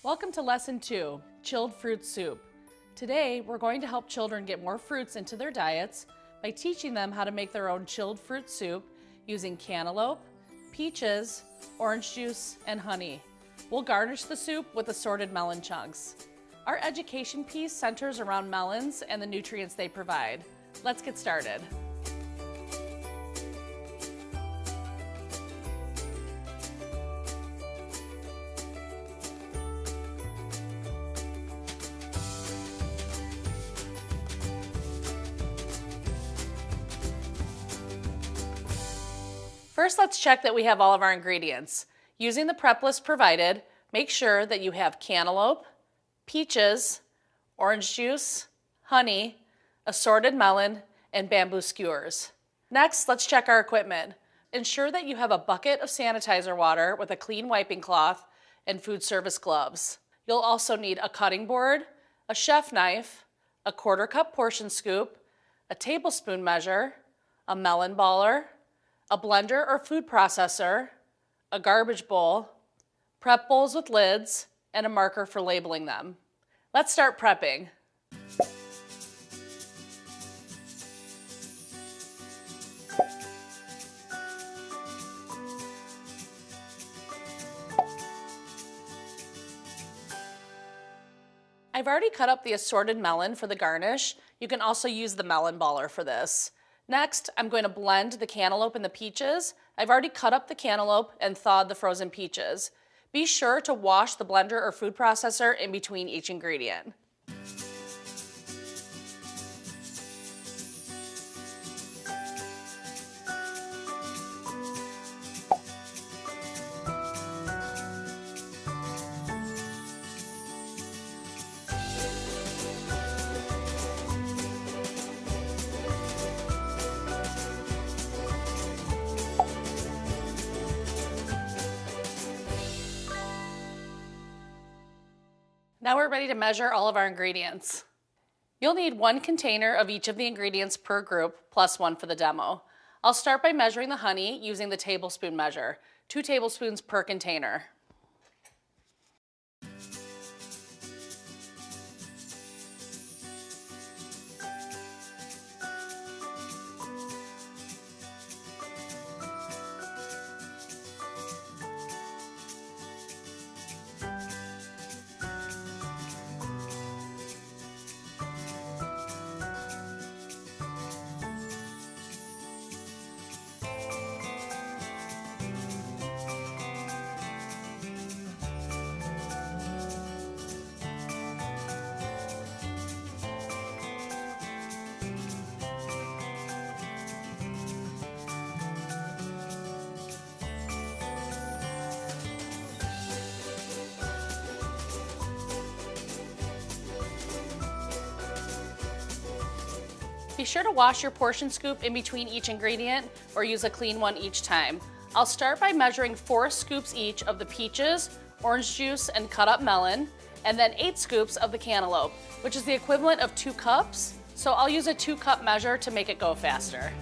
Welcome to Lesson 2, Chilled Fruit Soup. Today, we're going to help children get more fruits into their diets by teaching them how to make their own chilled fruit soup using cantaloupe, peaches, orange juice, and honey. We'll garnish the soup with assorted melon chunks. Our education piece centers around melons and the nutrients they provide. Let's get started. First, let's check that we have all of our ingredients. Using the prep list provided, make sure that you have cantaloupe, peaches, orange juice, honey, assorted melon, and bamboo skewers. Next, let's check our equipment. Ensure that you have a bucket of sanitizer water with a clean wiping cloth and food service gloves. You'll also need a cutting board, a chef knife, a 1/4 cup portion scoop, a tablespoon measure, a melon baller, a blender or food processor, a garbage bowl, prep bowls with lids, and a marker for labeling them. Let's start prepping. I've already cut up the assorted melon for the garnish. You can also use the melon baller for this. Next, I'm going to blend the cantaloupe and the peaches. I've already cut up the cantaloupe and thawed the frozen peaches. Be sure to wash the blender or food processor in between each ingredient. Now we're ready to measure all of our ingredients. You'll need 1 container of each of the ingredients per group, plus 1 for the demo. I'll start by measuring the honey using the tablespoon measure, 2 tablespoons per container. Be sure to wash your portion scoop in between each ingredient or use a clean one each time. I'll start by measuring 4 scoops each of the peaches, orange juice, and cut up melon, and then 8 scoops of the cantaloupe, which is the equivalent of 2 cups. So I'll use a 2-cup measure to make it go faster.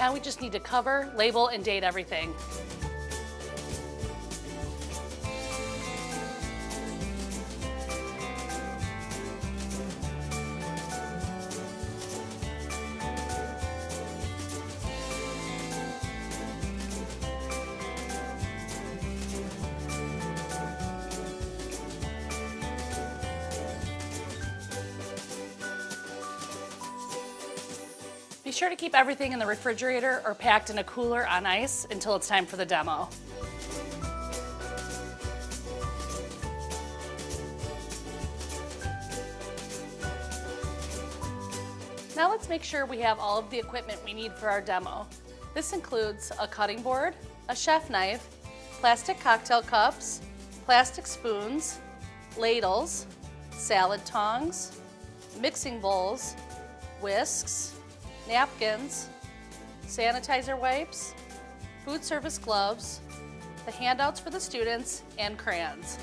Now we just need to cover, label, and date everything. Be sure to keep everything in the refrigerator or packed in a cooler on ice until it's time for the demo. Now let's make sure we have all of the equipment we need for our demo. This includes a cutting board, a chef knife, plastic cocktail cups, plastic spoons, ladles, salad tongs, mixing bowls, whisks, napkins, sanitizer wipes, food service gloves, the handouts for the students, and crayons.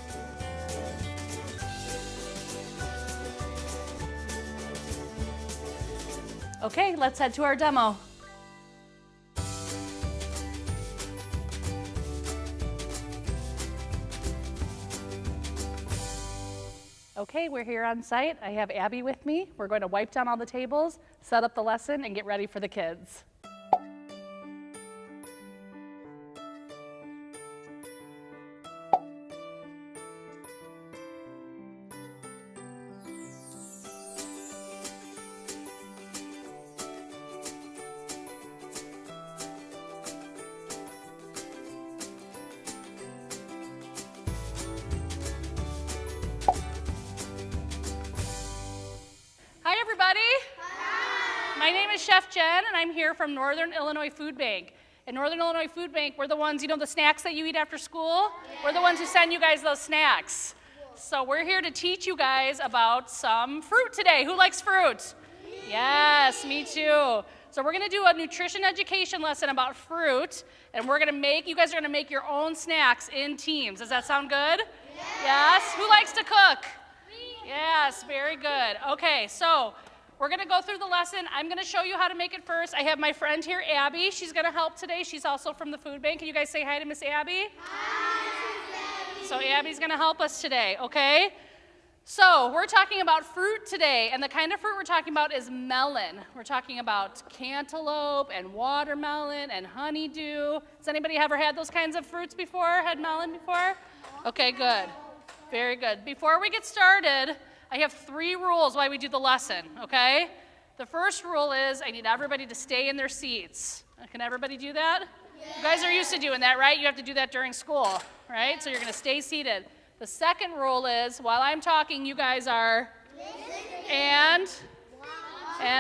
Okay, let's head to our demo. Okay, we're here on site. I have Abby with me. We're going to wipe down all the tables, set up the lesson, and get ready for the kids. Hi, everybody. Hi. My name is Chef Jen, and I'm here from Northern Illinois Food Bank. At Northern Illinois Food Bank, we're the ones, the snacks that you eat after school? Yeah. We're the ones who send you guys those snacks. So we're here to teach you guys about some fruit today. Who likes fruit? Yes, me too. So we're gonna do a nutrition education lesson about fruit, and you guys are gonna make your own snacks in teams. Does that sound good? Yes? Who likes to cook? Yes, very good. Okay, so we're going to go through the lesson. I'm going to show you how to make it first. I have my friend here, Abby. She's going to help today. She's also from the food bank. Can you guys say hi to Miss Abby? Hi, Miss Abby. So Abby's going to help us today, okay? So we're talking about fruit today, and the kind of fruit we're talking about is melon. We're talking about cantaloupe and watermelon and honeydew. Has anybody ever had those kinds of fruits before? Had melon before? Okay, good. Very good. Before we get started, I have 3 rules why we do the lesson, okay? The first rule is I need everybody to stay in their seats. Can everybody do that? Yeah. You guys are used to doing that, right? You have to do that during school, right? So you're going to stay seated. The second rule is while I'm talking, you guys are and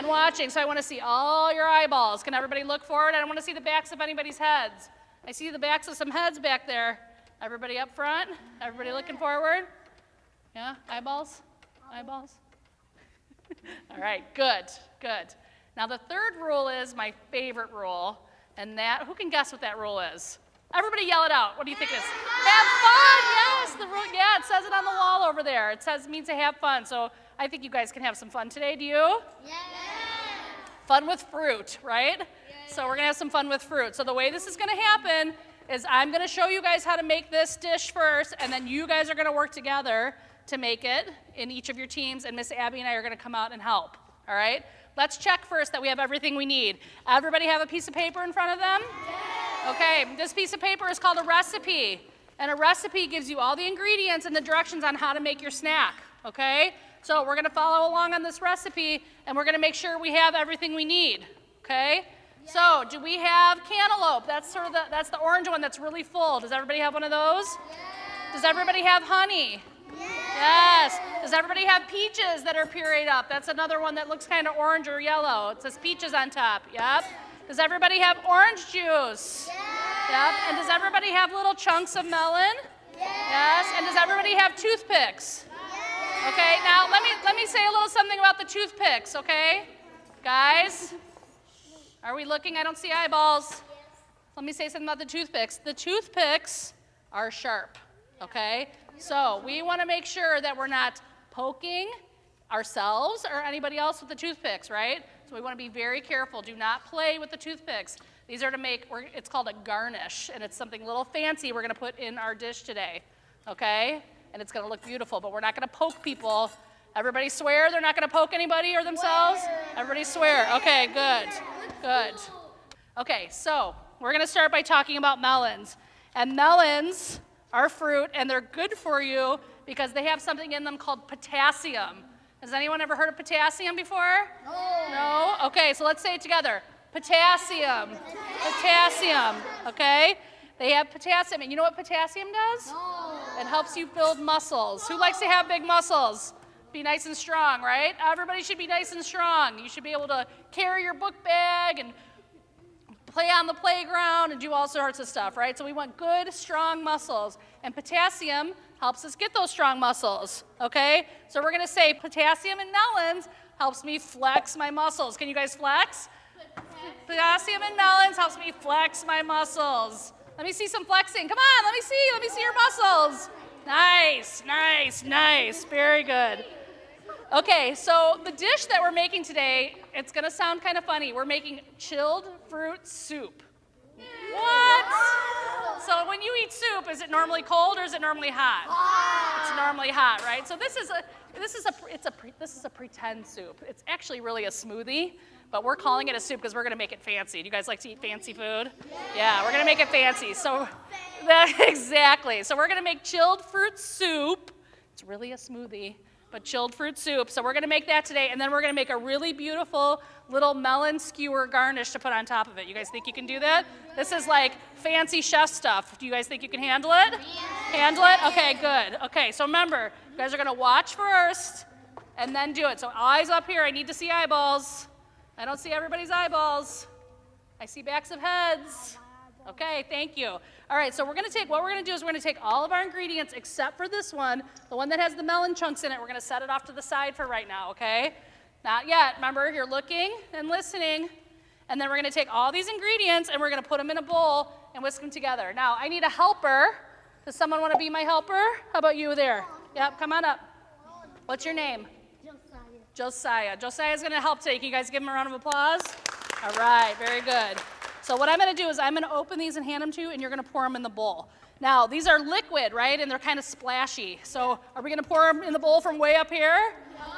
watching. So I want to see all your eyeballs. Can everybody look forward? I don't want to see the backs of anybody's heads. I see the backs of some heads back there. Everybody up front? Everybody looking forward? Yeah, eyeballs? Eyeballs? All right, good, good. Now the third rule is my favorite rule, and who can guess what that rule is? Everybody yell it out. What do you think it is? Have fun, yes. The rule, yeah, it says it on the wall over there. It means to have fun, so I think you guys can have some fun today, do you? Yes. Fun with fruit, right? Yes. So we're gonna have some fun with fruit. So the way this is gonna happen is I'm going to show you guys how to make this dish first, and then you guys are going to work together to make it in each of your teams, and Miss Abby and I are going to come out and help, all right? Let's check first that we have everything we need. Everybody have a piece of paper in front of them? Yes. Okay, this piece of paper is called a recipe, and a recipe gives you all the ingredients and the directions on how to make your snack, okay? So we're going to follow along on this recipe, and we're going to make sure we have everything we need, okay? So, do we have cantaloupe? That's the orange one that's really full. Does everybody have one of those? Yes. Does everybody have honey? Yes. Does everybody have peaches that are pureed up? That's another one that looks kind of orange or yellow. It says peaches on top. Yep. Does everybody have orange juice? Yep. And does everybody have little chunks of melon? Yes. And does everybody have toothpicks? Okay. Now let me say a little something about the toothpicks. Okay, guys. Are we looking? I don't see eyeballs. Yes. Let me say something about the toothpicks. The toothpicks are sharp, okay? So we want to make sure that we're not poking ourselves or anybody else with the toothpicks, right? So we want to be very careful. Do not play with the toothpicks. These are to make, it's called a garnish, and it's something a little fancy we're going to put in our dish today, okay? And it's going to look beautiful, but we're not going to poke people. Everybody swear they're not going to poke anybody or themselves? Everybody swear. Okay, good, good. Okay, so we're going to start by talking about melons. And melons are fruit, and they're good for you because they have something in them called potassium. Has anyone ever heard of potassium before? No? Okay, so let's say it together. Potassium. Potassium, okay? They have potassium, and you know what potassium does? It helps you build muscles. Who likes to have big muscles? Be nice and strong, right? Everybody should be nice and strong. You should be able to carry your book bag and play on the playground and do all sorts of stuff, right? So we want good, strong muscles, and potassium helps us get those strong muscles, okay? So we're gonna say potassium in melons helps me flex my muscles. Can you guys flex? Potassium in melons helps me flex my muscles. Let me see some flexing. Come on, let me see your muscles. Nice, nice, nice, very good. Okay, so the dish that we're making today, it's gonna sound kind of funny. We're making chilled fruit soup. What? So when you eat soup, is it normally cold or is it normally hot? It's normally hot, right? So this is a pretend soup. It's actually really a smoothie, but we're calling it a soup because we're gonna make it fancy. Do you guys like to eat fancy food? Yeah, we're gonna make it fancy. So exactly. So we're gonna make chilled fruit soup. It's really a smoothie, but chilled fruit soup. So we're gonna make that today, and then we're gonna make a really beautiful little melon skewer garnish to put on top of it. You guys think you can do that? This is like fancy chef stuff. Do you guys think you can handle it? Handle it? Okay, good. Okay, so remember, you guys are gonna watch first and then do it. So eyes up here, I need to see eyeballs. I don't see everybody's eyeballs. I see backs of heads. Okay, thank you. All right, so what we're gonna do is we're gonna take all of our ingredients except for this one, the one that has the melon chunks in it. We're gonna set it off to the side for right now, okay? Not yet. Remember, you're looking and listening. And then we're gonna take all these ingredients and we're gonna put them in a bowl and whisk them together. Now, I need a helper. Does someone wanna be my helper? How about you there? Yep, come on up. What's your name? Josiah. Josiah's gonna help today. Can you guys give him a round of applause? All right, very good. So what I'm gonna do is I'm gonna open these and hand them to you, and you're gonna pour them in the bowl. Now, these are liquid, right? And they're kind of splashy. So are we gonna pour them in the bowl from way up here?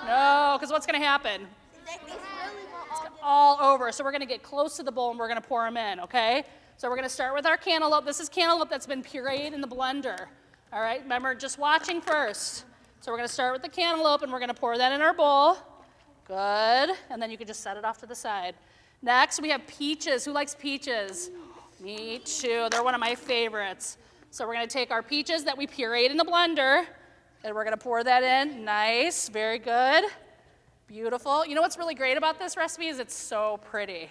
No, because what's gonna happen? It's all over. So we're gonna get close to the bowl and we're gonna pour them in, okay? So we're gonna start with our cantaloupe. This is cantaloupe that's been pureed in the blender. All right, remember, just watching first. So we're gonna start with the cantaloupe and we're gonna pour that in our bowl. Good, and then you can just set it off to the side. Next, we have peaches. Who likes peaches? Me too, they're one of my favorites. So we're gonna take our peaches that we pureed in the blender and we're gonna pour that in. Nice, very good, beautiful. You know what's really great about this recipe is it's so pretty.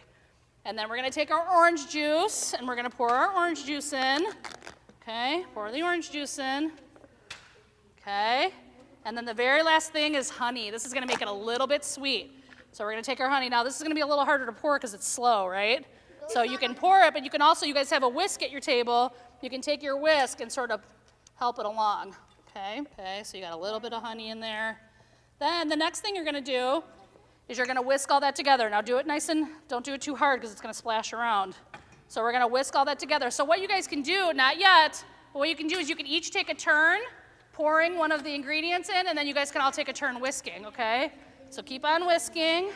And then we're gonna take our orange juice and we're gonna pour our orange juice in. Okay, pour the orange juice in. Okay, and then the very last thing is honey. This is gonna make it a little bit sweet. So we're gonna take our honey. Now this is gonna be a little harder to pour because it's slow, right? So you can pour it, but you can also, you guys have a whisk at your table. You can take your whisk and sort of help it along. Okay, so you got a little bit of honey in there. Then the next thing you're gonna do is you're gonna whisk all that together. Now do it nice and, don't do it too hard because it's gonna splash around. So we're gonna whisk all that together. So what you guys can do, not yet, but what you can do is you can each take a turn pouring one of the ingredients in, and then you guys can all take a turn whisking, okay? So keep on whisking.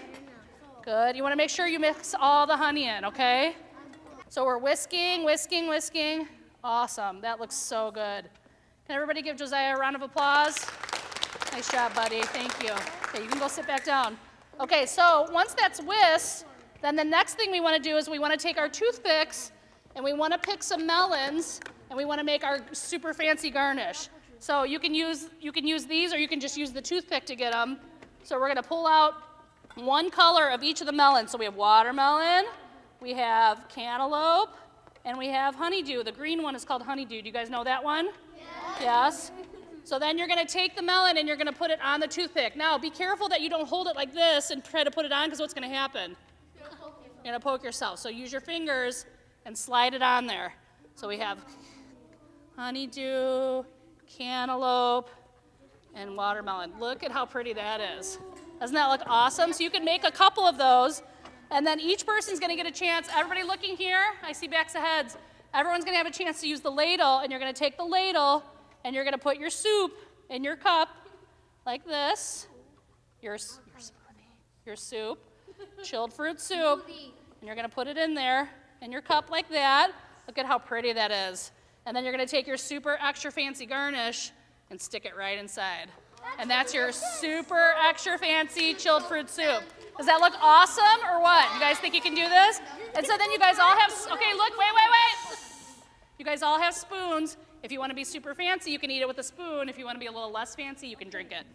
Good, you wanna make sure you mix all the honey in, okay? So we're whisking, whisking, whisking. Awesome, that looks so good. Can everybody give Josiah a round of applause? Nice job, buddy, thank you. Okay, you can go sit back down. Okay, so once that's whisked, then the next thing we wanna do is we wanna take our toothpicks and we wanna pick some melons and we wanna make our super fancy garnish. So you can use these or you can just use the toothpick to get them. So we're gonna pull out one color of each of the melons. So we have watermelon, we have cantaloupe, and we have honeydew. The green one is called honeydew. Do you guys know that one? Yes. So then you're gonna take the melon and you're gonna put it on the toothpick. Now be careful that you don't hold it like this and try to put it on because what's gonna happen? You're gonna poke yourself. So use your fingers and slide it on there. So we have honeydew, cantaloupe, and watermelon. Look at how pretty that is. Doesn't that look awesome? So you can make a couple of those. And then each person's gonna get a chance, everybody looking here, I see backs of heads. Everyone's gonna have a chance to use the ladle, and you're gonna take the ladle, and you're gonna put your soup in your cup, like this. Your smoothie, your soup, chilled fruit soup, and you're gonna put it in there, in your cup like that. Look at how pretty that is. And then you're gonna take your super extra fancy garnish and stick it right inside. And that's your super extra fancy chilled fruit soup. Does that look awesome or what? You guys think you can do this? And so then you guys all have, okay, look, wait. You guys all have spoons. If you want to be super fancy, you can eat it with a spoon. If you want to be a little less fancy, you can drink it.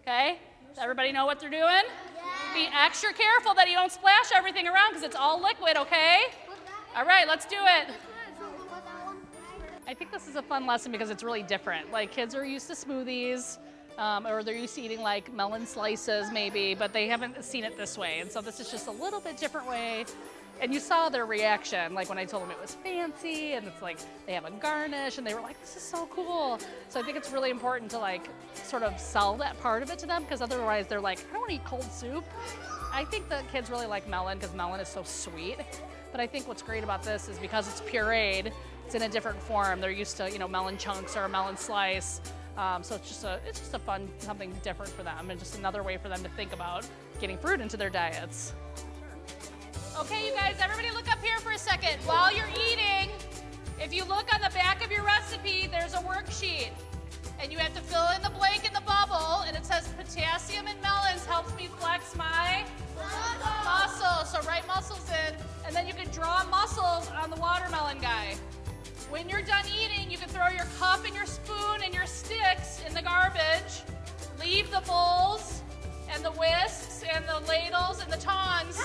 Okay? Does everybody know what they're doing? Yeah. Be extra careful that you don't splash everything around because it's all liquid, okay? All right, let's do it. I think this is a fun lesson because it's really different. Like, kids are used to smoothies. Or they're used to eating like melon slices maybe, but they haven't seen it this way. And so this is just a little bit different way. And you saw their reaction, like when I told them it was fancy and it's like they have a garnish and they were like, this is so cool. So I think it's really important to like sort of sell that part of it to them because otherwise they're like, I don't want to eat cold soup. I think the kids really like melon because melon is so sweet. But I think what's great about this is because it's pureed, it's in a different form. They're used to, melon chunks or a melon slice. So it's just a fun, something different for them and just another way for them to think about getting fruit into their diets. Okay, you guys, everybody look up here for a second. While you're eating, if you look on the back of your recipe, there's a worksheet. And you have to fill in the blank in the bubble, and it says potassium in melons helps me flex my muscles. So write muscles in, and then you can draw muscles on the watermelon guy. When you're done eating, you can throw your cup and your spoon and your sticks in the garbage. Leave the bowls and the whisks and the ladles and the tongs.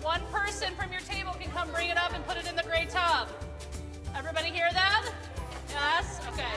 One person from your table can come bring it up and put it in the gray tub. Everybody hear that? Yes? Okay.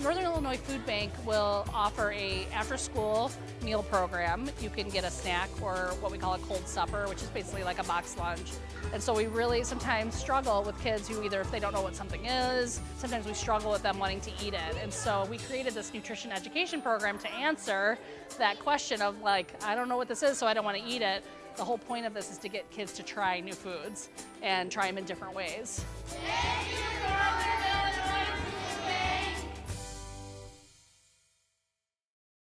Northern Illinois Food Bank will offer a after-school meal program. You can get a snack or what we call a cold supper, which is basically like a box lunch. And so we really sometimes struggle with kids who either if they don't know what something is, sometimes we struggle with them wanting to eat it. And so we created this nutrition education program to answer that question of like, I don't know what this is, so I don't want to eat it. The whole point of this is to get kids to try new foods and try them in different ways.